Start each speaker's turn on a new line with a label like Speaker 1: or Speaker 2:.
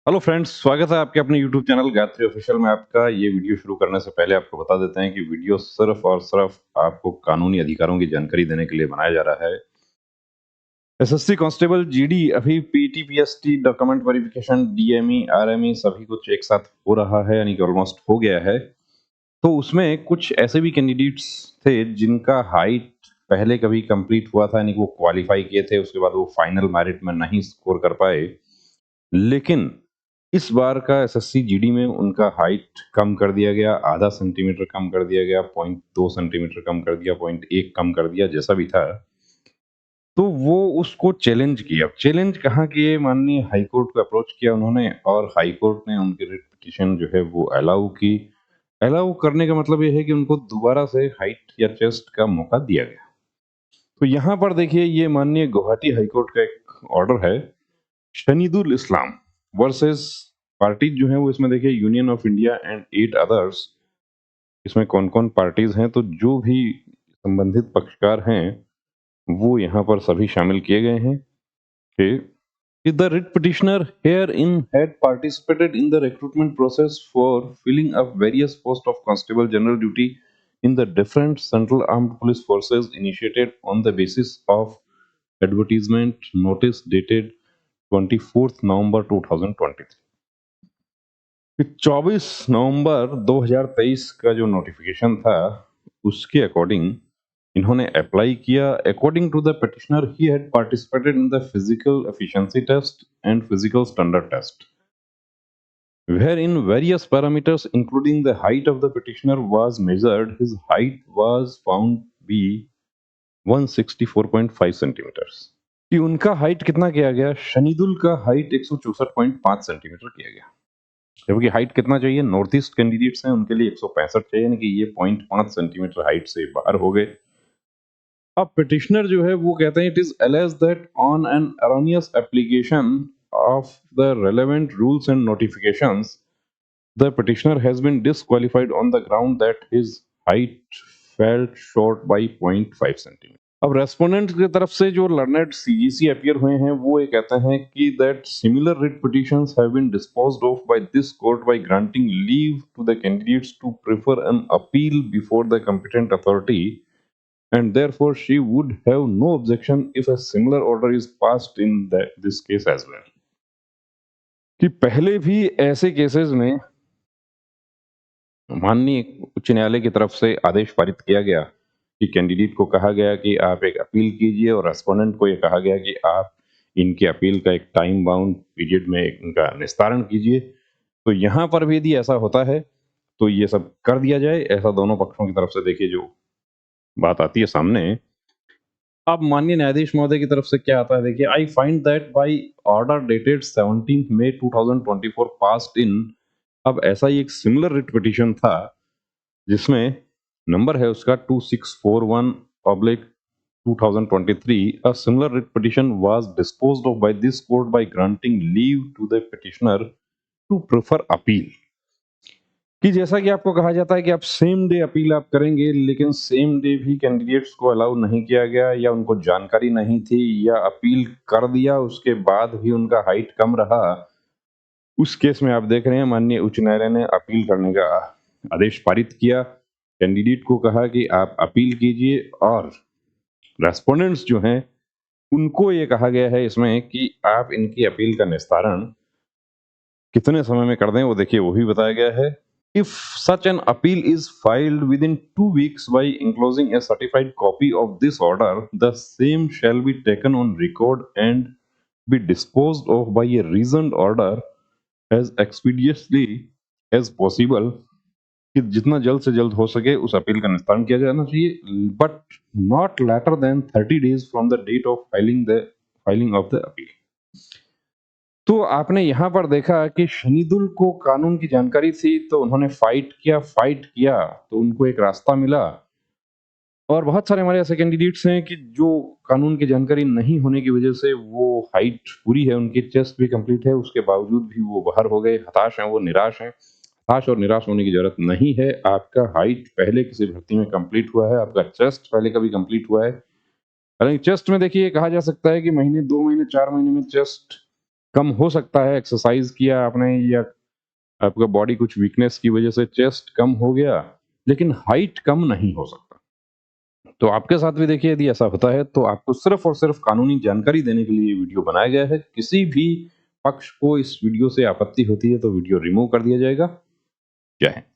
Speaker 1: Hello friends, स्वागत है आपके अपने यूट्यूब चैनल गायत्री ऑफिशियल में। आपका ये वीडियो शुरू करने से पहले आपको बता देते हैं कि वीडियो सिर्फ और सिर्फ आपको कानूनी अधिकारों की जानकारी देने के लिए बनाया जा रहा है। एसएससी कांस्टेबल, जीडी, अभी पीटीपीएसटी, डॉक्यूमेंट वेरिफिकेशन, डीएमई, आरएमई सभी कुछ एक साथ हो रहा है, यानी कि ऑलमोस्ट हो गया है। तो उसमें कुछ ऐसे भी कैंडिडेट्स थे जिनका हाइट पहले कभी कंप्लीट हुआ था, यानी कि वो क्वालिफाई किए थे, उसके बाद वो फाइनल मेरिट में नहीं स्कोर कर पाए। लेकिन इस बार का एसएससी जीडी में उनका हाइट कम कर दिया गया, आधा सेंटीमीटर कम कर दिया गया, 0.2 सेंटीमीटर कम कर दिया, 0.1 कम कर दिया, जैसा भी था। तो वो उसको चैलेंज किया। चैलेंज कहाँ किए? माननीय हाई कोर्ट को अप्रोच किया उन्होंने, और हाई कोर्ट ने उनकी रिट पिटीशन जो है वो अलाउ की। अलाउ करने का मतलब ये है कि उनको दोबारा से हाइट या चेस्ट का मौका दिया गया। तो यहाँ पर देखिए, ये माननीय गुवाहाटी हाई कोर्ट का एक ऑर्डर है। शनीदुल इस्लाम वर्सेस पार्टीज जो है वो इसमें देखिए, union of India and 8 others. इसमें कौन कौन पार्टीज हैं? तो जो भी संबंधित पक्षकार हैं वो यहाँ पर सभी शामिल किए गए हैं कि the writ petitioner herein had participated in the recruitment process for filling up various posts of constable general duty in the different central armed police forces initiated on the basis of advertisement notice dated 24th November 2023। 24 नवंबर 2023 का जो notification था उसके according इन्होंने apply किया। According to the petitioner, he had participated in the physical efficiency test and physical standard test, wherein various parameters including the height of the petitioner was measured. His height was found to be 164.5 centimetres. कि उनका height कितना किया गया? शनीदुल का height 164.5 centimetre किया गया, जबकि height कितना चाहिए? नॉर्थ ईस्ट कैंडिडेट्स हैं उनके लिए 165 चाहिए, यानी कि ये 0.5 सेंटीमीटर हाइट से बाहर हो गए। अब पिटिशनर जो है वो कहते हैं, it is alleged that on an erroneous application of the relevant rules and notifications, the petitioner has been disqualified on the ground that his height fell short by 0.5 centimetre. अब रेस्पोंडेंट की तरफ से जो लर्नेड सीजीसी अपीयर हुए हैं वो ये कहते हैं कि that similar writ petitions have been disposed of by this court by granting leave to the candidates to prefer an appeal before the competent authority, and therefore she would have no objection if a similar order is passed in this case as well। कि पहले भी ऐसे cases में माननीय उच्च न्यायालय की तरफ से आदेश पारित किया गया कि कैंडिडेट को कहा गया कि आप एक अपील कीजिए, और रेस्पोंडेंट को यह कहा गया कि आप इनकी अपील का एक टाइम बाउंड पीरियड में इनका निस्तारण कीजिए। तो यहाँ पर भी यदि ऐसा होता है तो ये सब कर दिया जाए, ऐसा दोनों पक्षों की तरफ से देखिए जो बात आती है सामने। अब माननीय न्यायाधीश महोदय की तरफ से क्या आता है, देखिए, I find that by order dated 17 May 2024 passed in. अब ऐसा ही एक सिमिलर रिट पिटीशन था जिसमें नंबर है उसका 2641 oblique 2023। A similar writ petition was disposed of by this court by granting leave to the petitioner to prefer appeal। कि जैसा कि आपको कहा जाता है कि आप सेम डे अपील आप करेंगे, लेकिन सेम डे भी कैंडिडेट्स को अलाउ नहीं किया गया, या उनको जानकारी नहीं थी, या अपील कर दिया उसके बाद भी उनका हाइट कम रहा। उस केस में आप देख रहे हैं माननीय उच्च न्यायालय ने अपील करने का आदेश पारित किया। कैंडिडेट को कहा कि आप अपील कीजिए, और रेस्पोंडेंट्स जो हैं उनको ये कहा गया है इसमें कि आप इनकी अपील का निस्तारण कितने समय में कर दें, वो देखिए वो भी बताया गया है। If such an appeal is filed within 2 weeks by enclosing a certified copy of this order, the same shall be taken on record and be disposed of by a reasoned order as expeditiously as possible। कि जितना जल्द से जल्द हो सके उस appeal का निस्तारण किया जाना चाहिए, but not later than 30 days from the date of filing of the appeal. तो आपने यहाँ पर देखा कि शनीदुल को कानून की जानकारी थी, तो उन्होंने फाइट किया तो उनको एक रास्ता मिला। और बहुत सारे हमारे ऐसे कैंडिडेट्स हैं कि जो कानून की जानकारी नहीं होने की वजह से वो हाइट पूरी है, उनकी चेस्ट भी कंप्लीट है, उसके बावजूद भी वो बाहर हो गए, हताश हैं, वो निराश हैं। हताश और निराश होने की जरूरत नहीं है। आपका हाइट पहले किसी भर्ती में कंप्लीट हुआ है, आपका चेस्ट पहले कभी कंप्लीट हुआ है। हालांकि चेस्ट में देखिए कहा जा सकता है कि महीने, 2 महीने, 4 महीने में चेस्ट कम हो सकता है, एक्सरसाइज किया आपने या आपका बॉडी कुछ वीकनेस की वजह से चेस्ट कम हो गया, लेकिन हाइट कम नहीं हो सकता। तो आपके साथ भी देखिए यदि ऐसा होता है तो आपको सिर्फ और सिर्फ कानूनी जानकारी देने के लिए ये वीडियो बनाया गया है। किसी भी पक्ष को इस वीडियो से आपत्ति होती है तो वीडियो रिमूव कर दिया जाएगा। जय हिंद।